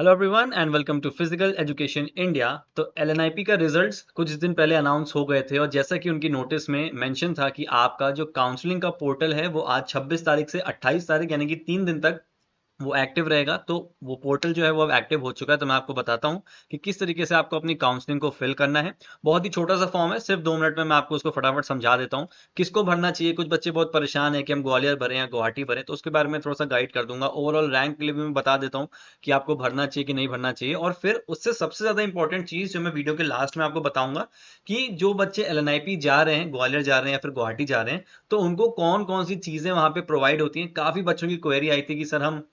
Hello everyone and welcome to physical education India. तो LNIP का results कुछ दिन पहले अनाउंस हो गए थे और जैसा कि उनकी नोटिस में मेंशन था कि आपका जो काउंसलिंग का पोर्टल है वो आज 26 तारीख से 28 तारीख यानी कि 3 दिन तक वो एक्टिव रहेगा। तो वो पोर्टल जो है वो अब एक्टिव हो चुका है। तो मैं आपको बताता हूँ कि किस तरीके से आपको अपनी काउंसलिंग को फिल करना है। बहुत ही छोटा सा फॉर्म है, सिर्फ 2 मिनट में मैं आपको उसको फटाफट समझा देता हूँ किसको भरना चाहिए। कुछ बच्चे बहुत परेशान है कि हम ग्वालियर भरें या गुवाहाटी भरें, तो उसके बारे में थोड़ा सा गाइड कर दूंगा। ओवरऑल रैंक के लिए भी मैं बता देता हूँ कि आपको भरना चाहिए कि नहीं भरना चाहिए। और फिर उससे सबसे ज्यादा इंपॉर्टेंट चीज जो मैं वीडियो के लास्ट में आपको बताऊंगा कि जो बच्चे एलएनआईपी जा रहे हैं, ग्वालियर जा रहे हैं या फिर गुवाहाटी जा रहे हैं, तो उनको कौन कौन सी चीजें वहां पे प्रोवाइड होती हैं। काफी बच्चों की क्वेरी आई थी कि सर हम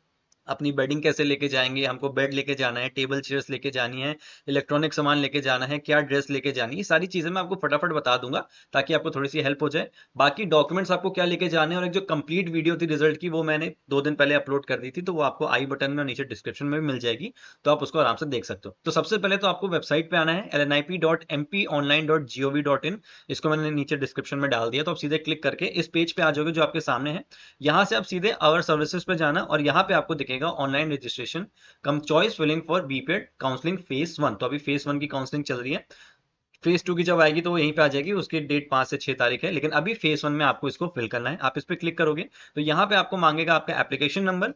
अपनी बेडिंग कैसे लेके जाएंगे, हमको बेड लेके जाना है, टेबल चेयर्स लेके जानी है, इलेक्ट्रॉनिक सामान लेके जाना है, क्या ड्रेस लेके जानी है। ये सारी चीजें मैं आपको फटाफट बता दूंगा ताकि आपको थोड़ी सी हेल्प हो जाए। बाकी डॉक्यूमेंट्स आपको क्या लेके जाने हैं और एक जो कंप्लीट वीडियो थी रिजल्ट की वो मैंने 2 दिन पहले अपलोड कर दी थी, तो वो आपको आई बटन में और नीचे डिस्क्रिप्शन में भी मिल जाएगी। तो आप उसको आराम से देख सकते हो। तो सबसे पहले तो आपको वेबसाइट पे आना है lnip.mponline.gov.in। इसको मैंने नीचे डिस्क्रिप्शन में डाल दिया, तो आप सीधे क्लिक करके इस पेज पे आ जाओगे जो आपके सामने है। यहाँ से आप सीधे आवर सर्विसेज पे जाना और यहाँ पे आपको दिखेगा online registration come choice filling for BPEd counselling phase 1। तो अभी फेज 1 की काउंसलिंग चल रही है। फेज 2 की जब आएगी तो वो यहीं पे आ जाएगी, उसकी डेट 5 से 6 तारीख है, लेकिन अभी फेज 1 में आपको इसको फिल करना है। आप इस पे क्लिक करोगे तो यहाँ पे आपको मांगेगा आपका एप्लीकेशन नंबर,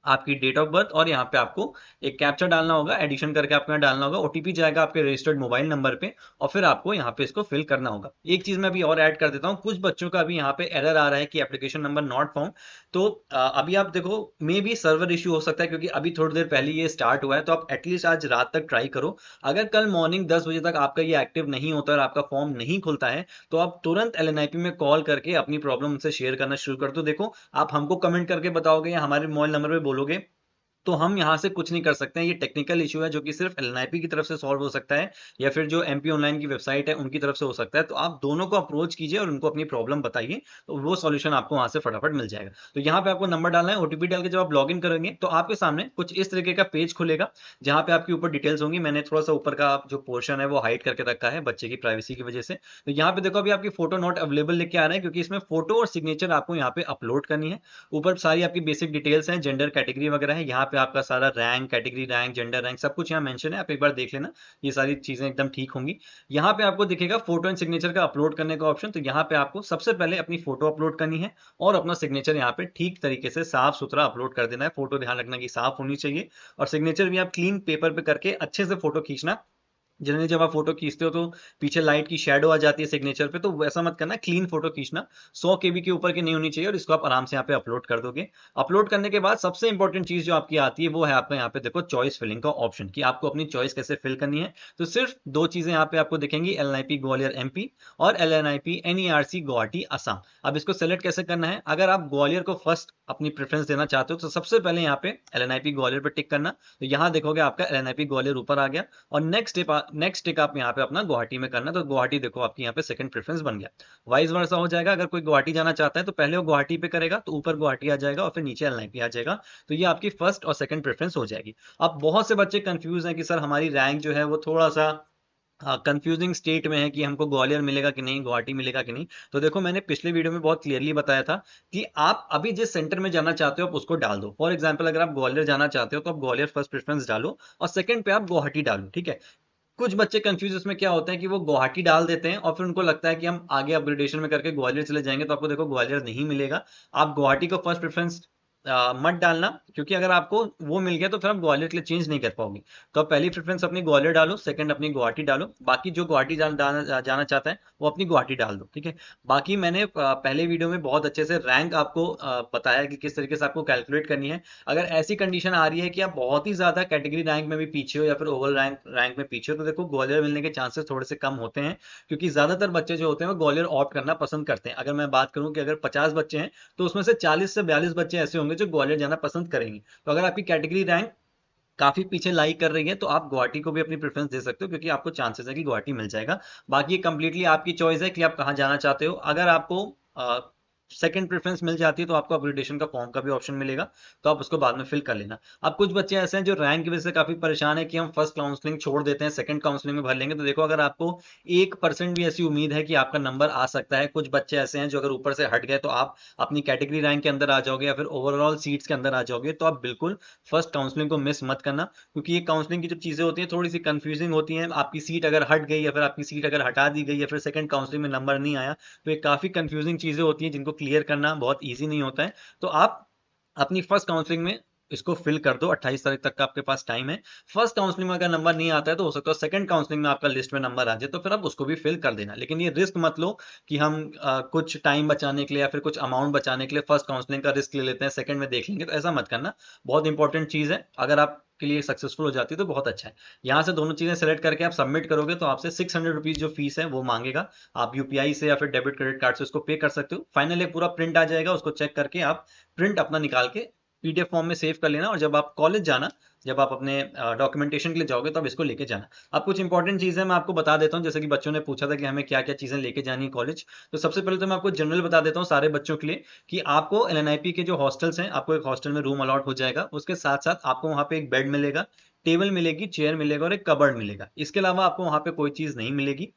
आपकी डेट ऑफ बर्थ, और यहाँ पे आपको एक कैप्चा डालना होगा, एडिशन करके आपको यहाँ डालना होगा। ओटीपी जाएगा आपके रजिस्टर्ड मोबाइल नंबर पे और फिर आपको यहाँ पे इसको फिल करना होगा। एक चीज मैं अभी और ऐड कर देता हूँ, कुछ बच्चों का अभी यहाँ पे एरर आ रहा है कि एप्लीकेशन नंबर नॉट फाउंड। तो अभी आप देखो, मे बी सर्वर इश्यू हो सकता है क्योंकि अभी थोड़ी देर पहले ये स्टार्ट हुआ है। तो आप एटलीस्ट आज रात तक ट्राई करो। अगर कल मॉर्निंग 10 बजे तक आपका ये एक्टिव नहीं होता और आपका फॉर्म नहीं खुलता है तो आप तुरंत एलएनआईपी में कॉल करके अपनी प्रॉब्लम उनसे शेयर करना शुरू कर दो। देखो, आप हमको कमेंट करके बताओगे या हमारे मोबाइल नंबर पे बोलोगे तो हम यहाँ से कुछ नहीं कर सकते हैं। ये टेक्निकल इशू है जो कि सिर्फ एलएनआईपी की तरफ से सॉल्व हो सकता है या फिर जो एमपी ऑनलाइन की वेबसाइट है उनकी तरफ से हो सकता है। तो आप दोनों को अप्रोच कीजिए और उनको अपनी प्रॉब्लम बताइए, तो वो सॉल्यूशन आपको वहां से फटाफट मिल जाएगा। तो यहाँ पे आपको नंबर डालना है। ओटीपी डाल के जब आप लॉग इन करेंगे तो आपके सामने कुछ इस तरीके का पेज खुलेगा जहाँ पे आपके ऊपर डिटेल्स होंगी। मैंने थोड़ा सा ऊपर का जो पोर्शन है वो हाइड करके रखा है बच्चे की प्राइवेसी की वजह से। तो यहाँ पे देखो, अभी आपकी फोटो नॉट अवेलेबल लेके आ रहा है क्योंकि इसमें फोटो और सिग्नेचर आपको यहाँ पे अपलोड करनी है। ऊपर सारी आपकी बेसिक डिटेल्स हैं, जेंडर कैटेगरी वगैरह है। यहाँ पे आपका सारा rank, category rank, gender rank सब कुछ यहाँ मेंशन है, आप एक बार देख लेना। ये सारी चीजें एकदम ठीक होंगी। यहाँ पे आपको दिखेगा फोटो एंड सिग्नेचर का अपलोड करने का ऑप्शन। तो यहाँ पे आपको सबसे पहले अपनी फोटो अपलोड करनी है और अपना सिग्नेचर यहाँ पे ठीक तरीके से साफ सुथरा अपलोड कर देना है। फोटो ध्यान रखना कि साफ होनी चाहिए और सिग्नेचर भी आप क्लीन पेपर पे करके अच्छे से फोटो खींचना। जनरली जब आप फोटो खींचते हो तो पीछे लाइट की शेडो आ जाती है सिग्नेचर पे, तो वैसा मत करना, क्लीन फोटो खींचना। 100 KB के ऊपर की नहीं होनी चाहिए और इसको आप आराम से यहाँ पे अपलोड कर दोगे। अपलोड करने के बाद सबसे इंपॉर्टेंट चीज जो आपकी आती है वो है आपका यहाँ पे देखो चॉइस फिलिंग का ऑप्शन कि आपको अपनी चॉइस कैसे फिल करनी है। तो सिर्फ दो चीजें यहाँ पे आपको दिखेंगी, एलएनआईपी ग्वालियर एमपी और एलएनआईपी एनईआरसी गुवाहाटी असम। अब इसको सेलेक्ट कैसे करना है, अगर आप ग्वालियर को फर्स्ट अपनी प्रेफरेंस देना चाहते हो तो सबसे पहले यहाँ पे एलएनआईपी ग्वालियर पे टिक करना। तो यहाँ देखोगे आपका एलएनआईपी ग्वालियर ऊपर आ गया और नेक्स्ट टिक आप यहाँ पे अपना गुवाहाटी में करना। तो गुवाहाटी देखो आपकी यहाँ पे सेकंड प्रेफरेंस बन गया। वाइस वर्सा हो जाएगा, अगर कोई गुवाहाटी जाना चाहता है तो पहले वो गुवाहाटी पे करेगा तो ऊपर गुवाहाटी आ जाएगा और फिर नीचे एलएनआईपी आ जाएगा। तो ये आपकी फर्स्ट और सेकंड प्रेफरेंस हो जाएगी। अब बहुत से बच्चे कंफ्यूज हैं कि सर हमारी रैंक जो है वो थोड़ा सा कंफ्यूजिंग स्टेट में है कि हमको ग्वालियर मिलेगा कि नहीं, गुवाहाटी मिलेगा कि नहीं। तो देखो, मैंने पिछले वीडियो में बहुत क्लियरली बताया था कि आप अभी जिस सेंटर में जाना चाहते हो आप उसको डाल दो। फॉर एग्जांपल, अगर आप ग्वालियर जाना चाहते हो तो आप ग्वालियर फर्स्ट प्रेफरेंस डालो और सेकंड पे आप गुवाहाटी डालो, ठीक है। कुछ बच्चे कंफ्यूज इसमें क्या होते हैं कि वो गुवाहाटी डाल देते हैं और फिर उनको लगता है कि हम आगे अपग्रेडेशन में करके ग्वालियर चले जाएंगे, तो आपको देखो ग्वालियर नहीं मिलेगा। आप गुवाहाटी को फर्स्ट प्रेफरेंस मत डालना, क्योंकि अगर आपको वो मिल गया तो फिर आप ग्वालियर के लिए चेंज नहीं कर पाओगे। तो आप पहली प्रेफरेंस अपनी ग्वालियर डालो, सेकंड अपनी गुवाहाटी डालो। बाकी जो गुवाहाटी जाना चाहता है वो अपनी गुवाहाटी डाल दो, ठीक है। बाकी मैंने पहले वीडियो में बहुत अच्छे से रैंक आपको बताया कि किस तरीके से आपको कैलकुलेट करनी है। अगर ऐसी कंडीशन आ रही है कि आप बहुत ही ज्यादा कैटेगरी रैंक में भी पीछे हो या फिर ओवरऑल रैंक में पीछे हो, तो देखो ग्वालियर मिलने के चांसेस थोड़े से कम होते हैं, क्योंकि ज्यादातर बच्चे जो होते हैं वो ग्वालियर ऑप्ट करना पसंद करते हैं। अगर मैं बात करूं कि अगर 50 बच्चे हैं तो उसमें से 40 से 42 बच्चे ऐसे होंगे जो ग्वालियर जाना पसंद करेंगे। तो अगर आपकी कैटेगरी रैंक काफी पीछे लाई कर रही है तो आप गुवाहाटी को भी अपनी प्रेफरेंस दे सकते हो, क्योंकि आपको चांसेस है कि गुवाहाटी मिल जाएगा। बाकी ये कंप्लीटली आपकी चॉइस है कि आप कहाँ जाना चाहते हो। अगर आपको सेकंड प्रेफरेंस मिल जाती है तो आपको अपग्रेडेशन का फॉर्म का भी ऑप्शन मिलेगा, तो आप उसको बाद में फिल कर लेना। अब कुछ बच्चे ऐसे हैं जो रैंक की वजह से काफी परेशान है कि हम फर्स्ट काउंसलिंग छोड़ देते हैं, सेकंड काउंसलिंग में भर लेंगे। तो देखो, अगर आपको 1% भी ऐसी उम्मीद है कि आपका नंबर आ सकता है, कुछ बच्चे ऐसे हैं जो अगर ऊपर से हट गए तो आप अपनी कैटेगरी रैंक के अंदर आ जाओगे या फिर ओवरऑल सीट्स के अंदर आ जाओगे, तो आप बिल्कुल फर्स्ट काउंसलिंग को मिस मत करना, क्योंकि ये काउंसलिंग की जो चीजें होती हैं थोड़ी सी कंफ्यूजिंग होती हैं। आपकी सीट अगर हट गई या फिर आपकी सीट अगर हटा दी गई या फिर सेकंड काउंसलिंग में नंबर नहीं आया, तो ये काफी कंफ्यूजिंग चीजें होती हैं जिनको क्लियर करना बहुत ईजी नहीं होता है। तो आप अपनी फर्स्ट काउंसलिंग में इसको फिल कर दो, 28 तारीख तक का आपके पास टाइम है। फर्स्ट काउंसलिंग में अगर नंबर नहीं आता है तो हो सकता है सेकंड काउंसलिंग में आपका लिस्ट में नंबर आ जाए, तो फिर आप उसको भी फिल कर देना। लेकिन ये रिस्क मत लो कि हम कुछ टाइम बचाने के लिए या फिर कुछ अमाउंट बचाने के लिए फर्स्ट काउंसलिंग का रिस्क ले लेते हैं, सेकंड में देख लेंगे, तो ऐसा मत करना। बहुत इंपॉर्टेंट चीज है, अगर आप के लिए सक्सेसफुल हो जाती है तो बहुत अच्छा है। यहाँ से दोनों चीजें सेलेक्ट करके आप सबमिट करोगे तो आपसे 600 रुपीज जो फीस है वो मांगेगा। आप यूपीआई से या फिर डेबिट क्रेडिट कार्ड से उसको पे कर सकते हो। फाइनली पूरा प्रिंट आ जाएगा, उसको चेक करके आप प्रिंट अपना निकाल के पीडीएफ फॉर्म में सेव कर लेना, और जब आप कॉलेज जाना, जब आप अपने डॉक्यूमेंटेशन के लिए जाओगे तो आप इसको लेके जाना। अब कुछ इंपॉर्टेंट चीजें मैं आपको बता देता हूँ, जैसे कि बच्चों ने पूछा था कि हमें क्या क्या चीजें लेके जानी है कॉलेज। तो सबसे पहले तो मैं आपको जनरल बता देता हूँ सारे बच्चों के लिए कि आपको एलएनआईपी के जो हॉस्टल्स हैं, आपको एक हॉस्टल में रूम अलॉट हो जाएगा। उसके साथ साथ आपको वहाँ पे एक बेड मिलेगा, टेबल मिलेगी, चेयर मिलेगा और एक कबर्ड मिलेगा। इसके अलावा आपको वहाँ पे कोई चीज नहीं मिलेगी।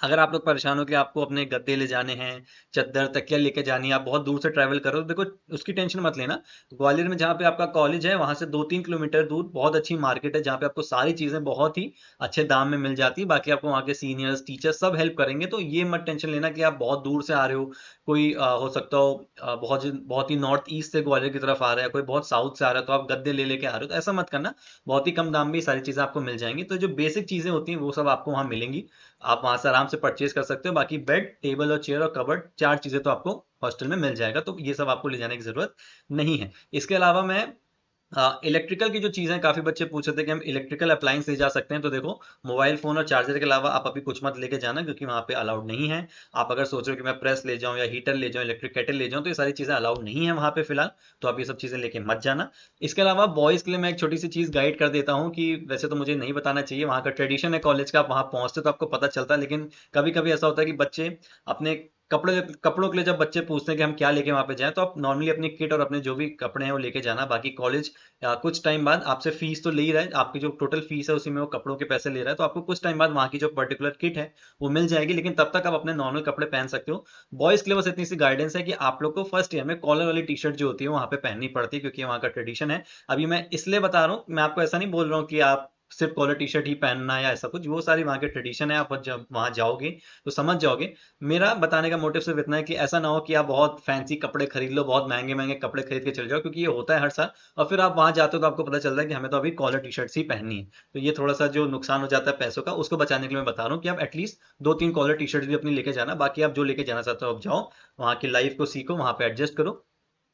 अगर आप लोग परेशान हो कि आपको अपने गद्दे ले जाने हैं, चद्दर तकिया लेके जानी है, आप बहुत दूर से ट्रैवल करो, तो देखो उसकी टेंशन मत लेना। ग्वालियर में जहाँ पे आपका कॉलेज है वहां से 2-3 किलोमीटर दूर बहुत अच्छी मार्केट है, जहाँ पे आपको सारी चीजें बहुत ही अच्छे दाम में मिल जाती है। बाकी आपको वहाँ के सीनियर्स टीचर्स सब हेल्प करेंगे, तो ये मत टेंशन लेना कि आप बहुत दूर से आ रहे हो। कोई हो सकता हो बहुत बहुत ही नॉर्थ ईस्ट से ग्वालियर की तरफ आ रहा है, कोई बहुत साउथ से आ रहा है, तो आप गद्दे ले लेके आ रहे हो, तो ऐसा मत करना। बहुत ही कम दाम में ये सारी चीजें आपको मिल जाएंगी। तो जो बेसिक चीजें होती हैं वो सब आपको वहाँ मिलेंगी, आप वहां से आराम से परचेज कर सकते हो। बाकी बेड, टेबल और चेयर और कबर्ड, चार चीजें तो आपको हॉस्टल में मिल जाएगा, तो ये सब आपको ले जाने की जरूरत नहीं है। इसके अलावा मैं इलेक्ट्रिकल की जो चीजें, काफी बच्चे पूछ रहे थे कि हम इलेक्ट्रिकल अप्लायंस ले जा सकते हैं, तो देखो मोबाइल फोन और चार्जर के अलावा आप अभी कुछ मत लेके जाना, क्योंकि वहां पे अलाउड नहीं है। आप अगर सोच रहे हो कि मैं प्रेस ले जाऊं या हीटर ले जाऊं, इलेक्ट्रिक केटल ले जाऊं, तो ये सारी चीजें अलाउड नहीं है वहां पे फिलहाल, तो आप ये सब चीजें लेके मत जाना। इसके अलावा बॉयज के लिए मैं एक छोटी सी चीज गाइड कर देता हूँ कि वैसे तो मुझे नहीं बताना चाहिए, वहां का ट्रेडिशन है कॉलेज का, आप वहां पहुंचते तो आपको पता चलता है, लेकिन कभी कभी ऐसा होता है कि बच्चे अपने कपड़ों के लिए जब बच्चे पूछते हैं कि हम क्या लेके वहां पे जाएं, तो आप नॉर्मली अपनी किट और अपने जो भी कपड़े हैं वो लेके जाना। बाकी कॉलेज कुछ टाइम बाद आपसे फीस तो ले ही रहा है, आपकी जो टोटल फीस है उसी में वो कपड़ों के पैसे ले रहा है, तो आपको कुछ टाइम बाद वहाँ की जो पर्टिकुलर किट है वो मिल जाएगी, लेकिन तब तक आप अपने नॉर्मल कपड़े पहन सकते हो। बॉयज के लिए बस इतनी सी गाइडेंस है कि आप लोग को फर्स्ट ईयर में कॉलर वाली टी शर्ट जो होती है वहाँ पे पहननी पड़ती है, क्योंकि वहाँ का ट्रेडिशन है। अभी मैं इसलिए बता रहा हूँ, मैं आपको ऐसा नहीं बोल रहा हूँ कि आप सिर्फ कॉलर टी शर्ट ही पहनना या ऐसा कुछ, वो सारी वहाँ के ट्रेडिशन है, आप जब वहाँ जाओगे तो समझ जाओगे। मेरा बताने का मोटिव सिर्फ इतना है कि ऐसा ना हो कि आप बहुत फैंसी कपड़े खरीद लो, बहुत महंगे महंगे कपड़े खरीद के चले जाओ, क्योंकि ये होता है हर साल, और फिर आप वहां जाते हो तो आपको पता चलता है कि हमें तो अभी कॉलर टी शर्ट्स ही पहननी है। तो ये थोड़ा सा जो नुकसान हो जाता है पैसों का, उसको बचाने के लिए मैं बता रहा हूँ कि आप एटलीस्ट 2-3 कॉलर टी शर्ट भी अपनी लेके जाना। बाकी आप जो लेके जाना चाहते हो आप जाओ, वहाँ की लाइफ को सीखो, वहाँ पे एडजस्ट करो,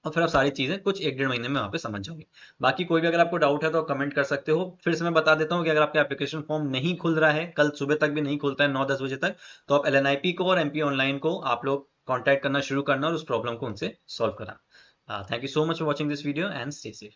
और फिर आप सारी चीजें कुछ 1-1.5 महीने में वहाँ पे समझ जाओगे। बाकी कोई भी अगर आपको डाउट है तो कमेंट कर सकते हो। फिर से मैं बता देता हूँ कि अगर आपका एप्लीकेशन फॉर्म नहीं खुल रहा है, कल सुबह तक भी नहीं खुलता है 9-10 बजे तक, तो आप एलएनआईपी को और एमपी ऑनलाइन को आप लोग कांटेक्ट करना शुरू करना और उस प्रॉब्लम को उनसे सॉल्व करना। Thank you so much for watching this video and stay safe.